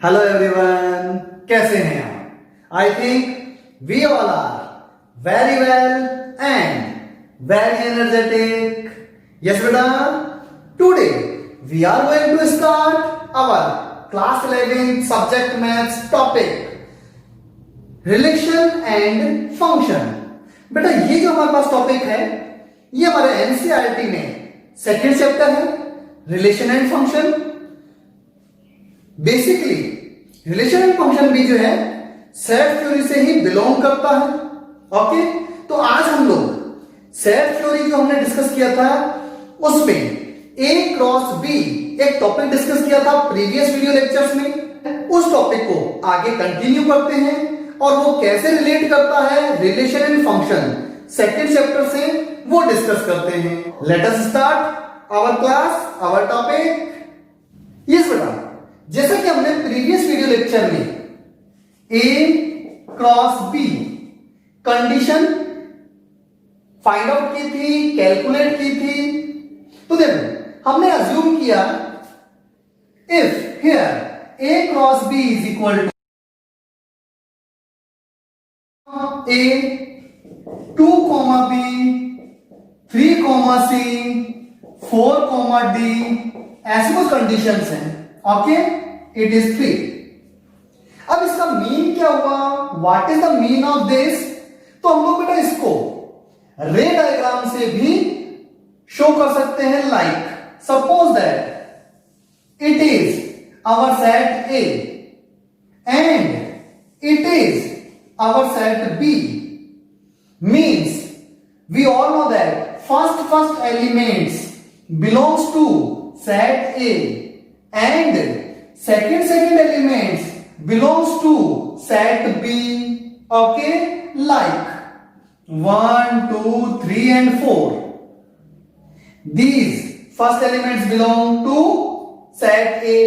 Hello everyone, कैसे हैं आप? I think we all are very well and very energetic. Yes बेटा, today we are going to start our class 11 subject maths topic relation and function. बेटा ये जो हमारे पास topic है ये हमारे एनसीईआरटी में सेकेंड चैप्टर है, relation and function. Basically relation and function भी जो है सेट थ्योरी से ही बिलोंग करता है. ओके, तो आज हम लोग सेट थ्योरी जो हमने डिस्कस किया था उसमें ए क्रॉस बी एक टॉपिक डिस्कस किया था प्रीवियस वीडियो लेक्चर्स में. उस टॉपिक को आगे कंटिन्यू करते हैं और वो कैसे रिलेट करता है relation and function second chapter से वो डिस्कस करते हैं. Let us start our class, our topic. Yes बेटा, जैसा कि हमने प्रीवियस वीडियो लेक्चर में A cross B condition find out की थी, कैलकुलेट की थी, तो देखो हमने अज्यूम किया if here A cross B is equal to A 2 B 3 C 4 D ऐसी कुछ कंडीशंस हैं. Okay, it is 3. अब इसका मीन क्या हुआ? What is the mean of this? तो हम लोग बेटा इसको रे डायग्राम से भी शो कर सकते हैं. Like suppose that it is our set A and it is our set B. Means we all know that first elements belongs to set A and second elements belongs to set B. Okay, like 1 2 3 and 4, these first elements belong to set A.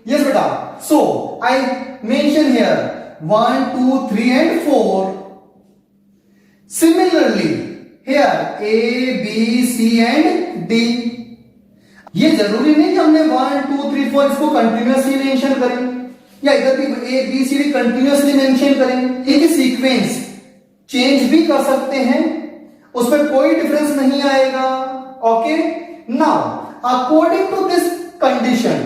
Yes beta, so I mention here 1 2 3 and 4. Similarly here A B C and D. ये जरूरी नहीं कि हमने 1 2 3 4 इसको continuously mention करें या इधर भी A B C D continuously mention करें. इनकी सीक्वेंस चेंज भी कर सकते हैं, उसमें कोई डिफरेंस नहीं आएगा. Okay, now according to this condition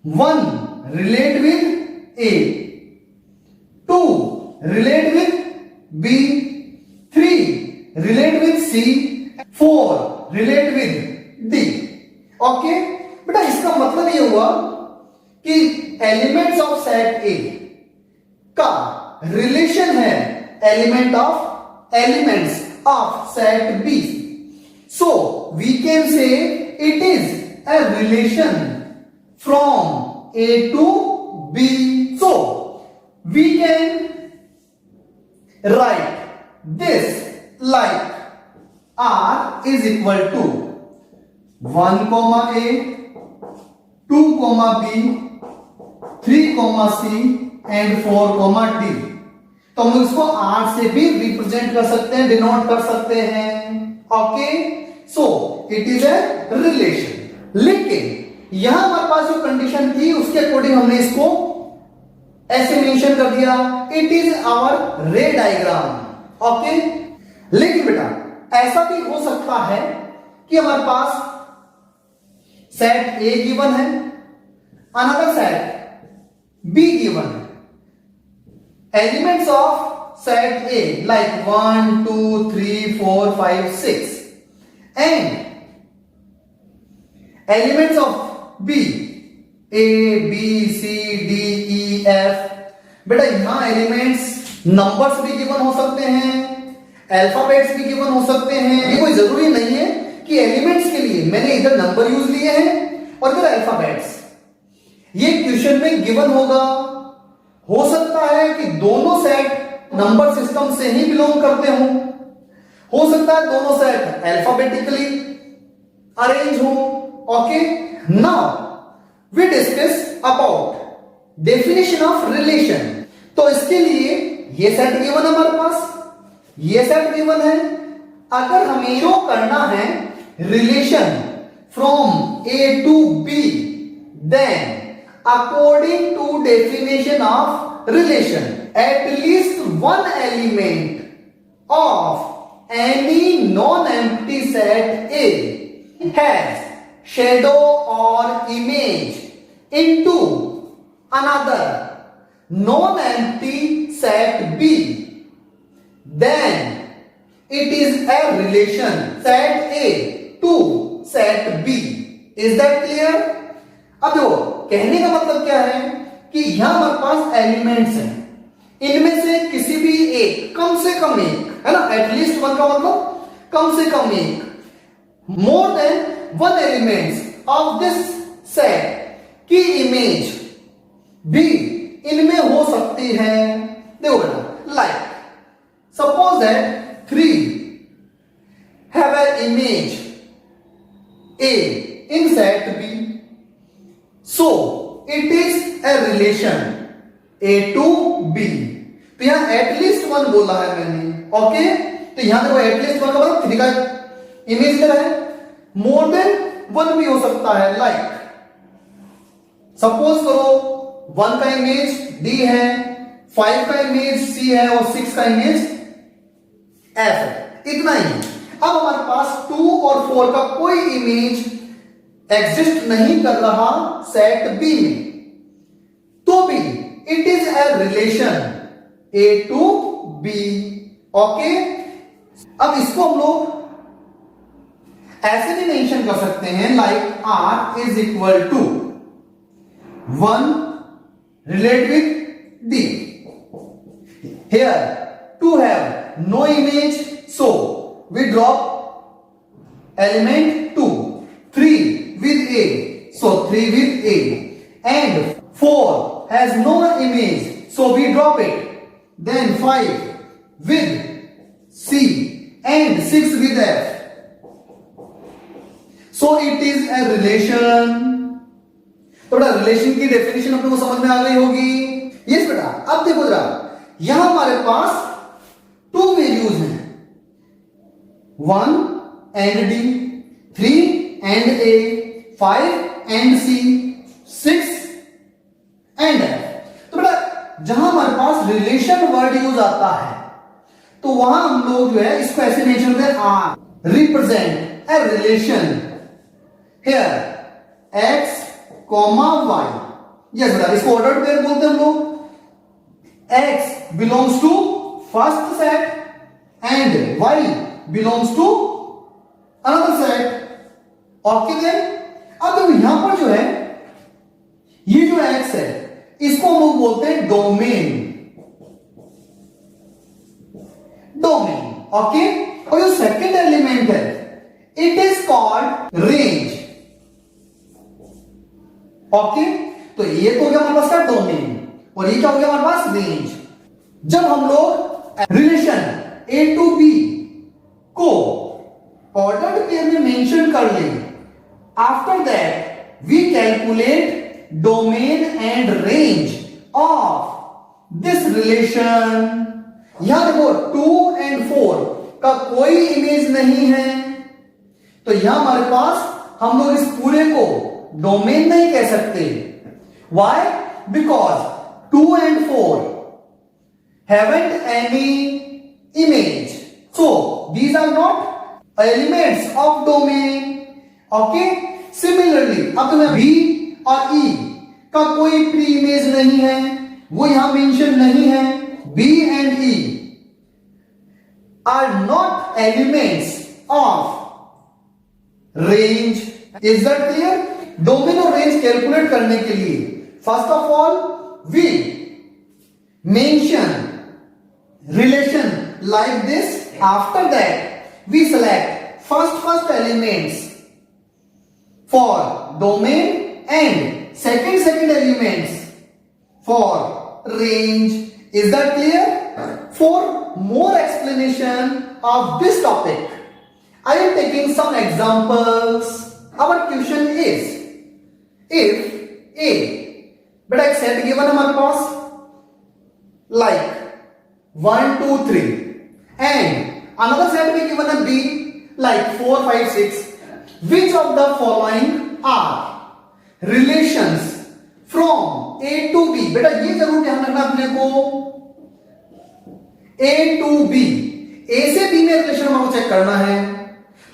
1 relate with A, 2 relate with B, 3 relate with C, 4 relate with D. Okay बेटा, इसका मतलब ये हुआ कि एलिमेंट्स ऑफ सेट A का रिलेशन है elements of set B. So we can say it is a relation from A to B. So we can write this like R is equal to 1 A, 2 B, 3 C and 4 D. तो हम इसको R से भी represent कर सकते हैं, denote कर सकते हैं. Okay, so it is a relation. लेकिन यहां हमारे पास जो कंडीशन थी उसके अकॉर्डिंग हमने इसको ऐसे मेंशन कर दिया, it is arrow diagram. Okay, लेकिन बेटा ऐसा भी हो सकता है कि हमारे पास सेट A गिवन है, अनदर सेट B गिवन है. Elements of set A like 1 2 3 4 5 6 and elements of B A B C D E F. बेटा यहां एलिमेंट्स नंबर्स भी गिवन हो सकते हैं, अल्फाबेट्स भी गिवन हो सकते हैं. ये कोई जरूरी नहीं है कि एलिमेंट्स के लिए मैंने इधर नंबर यूज लिए हैं और इधर अल्फाबेट्स. ये क्वेश्चन में गिवन होगा. हो सकता है कि दोनों सेट नंबर सिस्टम से ही बिलोंग करते हों, हो सकता है दोनों सेट अल्फाबेटिकली अरेंज हो. Okay, now we discuss about definition of relation. तो इसके लिए ये सेट गिवन है हमारे पास, ये सेट गिवन है. अगर हमें शो करना है relation from A to B, then according to definition of relation, at least one element of any non-empty set A has shadow or image into another non-empty set B, then it is a relation set A to set B. Is that clear? अब देखो कहने का मतलब क्या है कि यहां हमारे पास एलिमेंट्स हैं, इनमें से किसी भी एक, कम से कम एक, है ना, एटलीस्ट वन का मतलब कम से कम एक, more than one elements of this set की इमेज भी इनमें हो सकती है। देखो बेटा, like suppose that 3 have an image A in set B, so it is a relation A to B। तो यहां एटलीस्ट वन बोला है मैंने, ओके। तो यहां देखो एटलीस्ट वन का मतलब 3 का इमेज क्या है, मोर देन वन भी हो सकता है। लाइक सपोज करो 1 का इमेज D है, 5 का इमेज C है और 6 का इमेज F है, इतना ही। अब हमारे पास 2 और 4 का कोई इमेज एग्जिस्ट नहीं कर रहा सेट बी में, तो भी it is a relation A to B, okay. अब इसको हम लोग ऐसे भी मेंशन कर सकते हैं, like R is equal to 1 relate with D, here 2 have no image, so we drop element 2, 3 with A, so 3 with A, and 4 has no image, so we drop it, then 5 with C and 6 with F, so it is a relation। तो बेटा relation की definition अपने को समझ में आ गई होगी। Yes बेटा, अब देखो जरा, यहां हमारे पास 2 वैल्यूज हैं, 1 and D, 3 and A, 5 and C, 6 and F। तो बेटा जहां हमारे पास रिलेशन वर्ड यूज आता है तो वहां हम लोग जो है इसको ऐसे मेंशन करते हैं, R represent a relation here X, Y। Yes बेटा, इसको ऑर्डर्ड पेयर बोलते हैं हम लोग। X belongs to first set and Y belongs to another set, okay then. अब देखो यहां पर जो है ये जो X है इसको हम लोग बोलते हैं डोमेन, ओके। और जो सेकंड एलिमेंट है it is called range, okay. तो ये तो हो गया हमारे पास का डोमेन और ये क्या हो गया हमारे पास, रेंज। जब हम लोग रिलेशन A टू B को ऑर्डर्ड पेयर में मेंशन कर ले, after that we calculate domain and range of this relation. यहां देखो 2 and 4 का कोई इमेज नहीं है, तो यहां हमारे पास हम लोग इस पूरे को डोमेन नहीं कह सकते। Why? Because 2 and 4 haven't any image, so these are not elements of domain, okay। Similarly अब तुम्हें B और E का कोई प्री इमेज नहीं है, वो यहां मेंशन नहीं है। B and E are not elements of range। Is that clear? Domain और रेंज कैलकुलेट करने के लिए first of all we mention relation like this, after that we select first elements for domain and second elements for range। Is that clear? For more explanation of this topic I am taking some examples। Our question is, if A, but एक set given हमारे पास like 1 2 3 and another set be given a B like 4 5 6, which of the following are relations from A to B, बेटा ये जरूर ध्यान रखना अपने को, ए to B, ए से बी में रिलेशन हमको चेक करना है,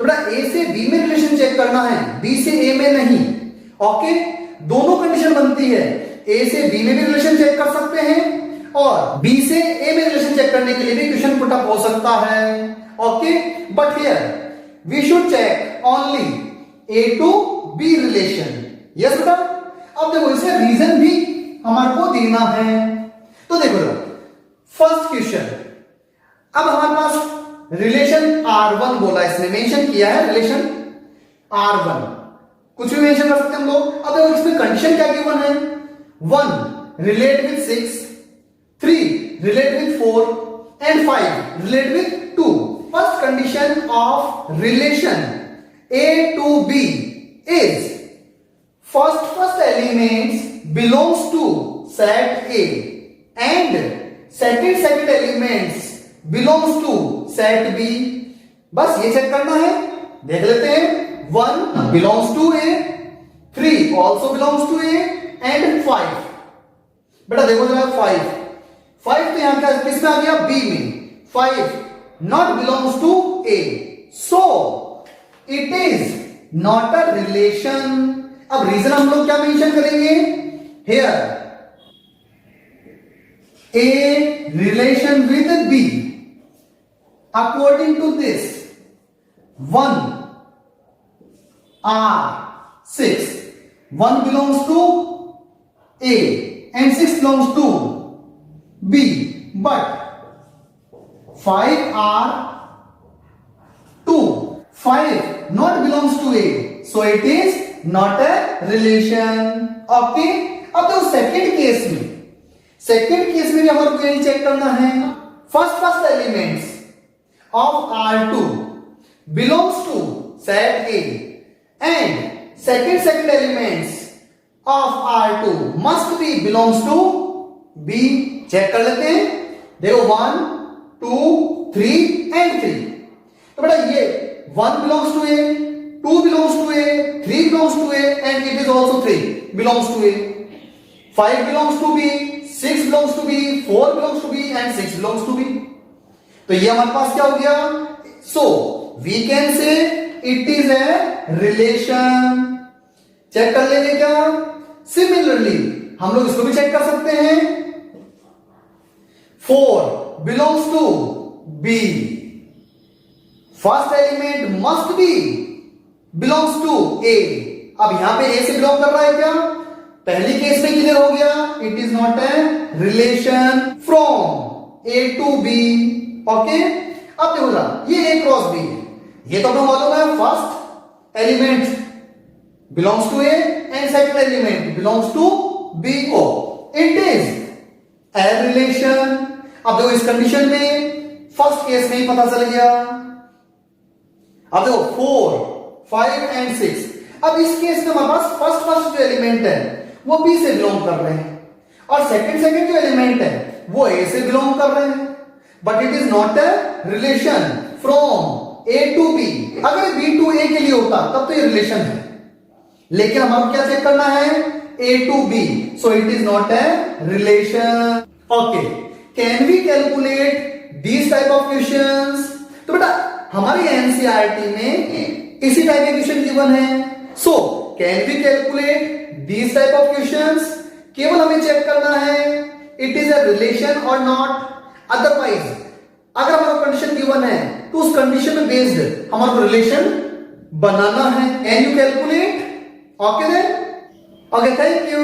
तो बेटा ए से बी में रिलेशन चेक करना है, बी से ए में नहीं। ओके, दोनों कंडीशन बनती है, ए से बी में भी रिलेशन चेक कर सकते हैं और बी से ए में रिलेशन चेक करने के लिए भी क्वेश्चन पुट अप हो सकता है। Okay, but here we should check only A to B relation. Yes बेटा, अब देखो इसमें रीजन भी हमारे को देना है। तो देखो फर्स्ट क्वेश्चन, अब हमारे पास रिलेशन R1 बोला, इसने मेंशन किया है रिलेशन R1, कुछ भी मेंशन कर सकते हैं हम लोग। अब देखो इसमें कंडीशन क्या गिवन है, 1 relate with 6, 3 relate with 4 and 5 relate with 2। First condition of relation A to B is first elements belongs to set A and second elements belongs to set B। बस ये चेक करना है, देख लेते हैं। 1 belongs to A, 3 also belongs to A and 5। बेटा देखो जरा 5 तो यहां क्या किसमें आ गया, B में। 5 not belongs to A, so it is not a relation। अब रीजन हम लोग क्या मेंशन करेंगे, here A relation with B according to this 1 R6, 1 belongs to A and 6 belongs to B, but 5 R2, 5 not belongs to A, so it is not a relation। Okay, अब तो second case में भी हमारे को यही check करना है। First elements of R2 belongs to set A and second elements of R2 must be belongs to B। Check कर लेते हैं, देखो 1 2 3 and 3। तो बेटा ये 1 belongs to A, 2 belongs to A, 3 belongs to A and it is also 3 belongs to A, 5 belongs to B, 6 belongs to B, 4 belongs to B and 6 belongs to B। तो ये हमारे पास क्या हो गया, so we can say it is a relation। Check कर लेंगे क्या, similarly हम लोग इसको भी चेक कर सकते हैं, 4 belongs to B, first element must be belongs to A. अब यहां पे ए से बिलोंग कर रहा है क्या, पहली केस में क्लियर हो गया, it is not a relation from A to B. Okay, अब देखो ना, ये ए क्रॉस बी है, ये तो हमें मालूम है, first element belongs to A and second element belongs to B oh, it is a relation. अब देखो इस कंडीशन में फर्स्ट केस में ही पता चल गया। अब देखो 4 5 एंड 6, अब इस केस में हमारे पास फर्स्ट जो एलिमेंट है वो बी से बिलोंग कर रहे हैं और सेकंड जो एलिमेंट है वो ए से बिलोंग कर रहे हैं, but it is not a relation from A to B. अगर बी टू ए के लिए होता तब तो ये रिलेशन है, लेकिन हमारा क्या चेक करना है, A to B, so it is not a relation. Okay, can we calculate these type of questions. तो बेटा हमारी एनसीईआरटी में इसी टाइप के क्वेश्चन गिवन है, so can we calculate these type of questions. केवल हमें चेक करना है इट इज अ रिलेशन और नॉट। अदरवाइज अगर हमारा कंडीशन गिवन है तो उस कंडीशन में बेस्ड हमारा रिलेशन बनाना है। Can you calculate? Okay then, okay, thank you,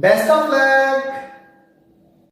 best of luck.